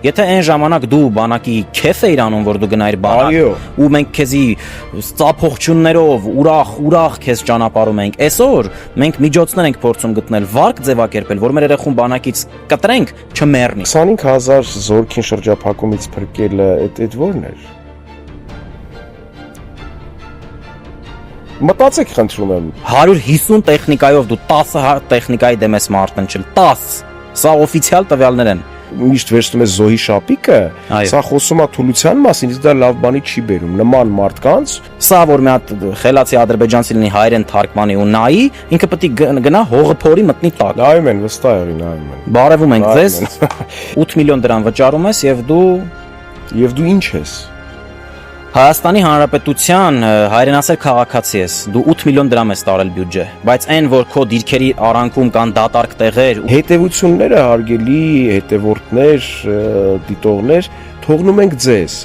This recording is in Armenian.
Եթե այն ժամանակ դու բանակի քեֆ էիր անում, որ դու գնայիր բանակ, ու մենք քեզի ծափողջուններով ուրախ քեզ ճանապարհում ենք, այսօր մենք միջոցներ ենք փորձում գտնել, վարկ ձևակերպել, որ մեր երեխուն բանակից կտրենք, չմեռնի։ 25000 զորքին շրջափակումից փրկելը այդ ո՞րն էր։ Մտածեք, խնդրում եմ։ 150 տեխնիկայով դու 10 տեխնիկայի դեմ ես մարտնչել, 10։ Սա օֆիցիալ տվյալներ են։ Միշտ վերցնում ես զոհի շապիկը, սա խոսում է թուլության մասին, իսկ դա լավ բանի չի բերում։ Նման մարդկանց, սա որ մի հատ խելացի ադրբեջանցի լինի հայերեն թարգմանի ու նայի, ինքը պետք է գնա հողը փորի մտնի տակ։ նայում են, վստահ է նայում են։ Բարևում ենք ձեզ։ 8 միլիոն դրամ վճարում ես եւ դու ինչ ես։ Հայաստանի Հանրապետության հայրենասեր քաղաքացի ես, դու 8 միլիոն դրամ ես տարել բյուջե, բայց այն որ քո դիրքերի արանքում կան դատարկ տեղեր, հետևությունները հարգելի հետևորդներ, դիտողներ, թողնում ենք ձեզ։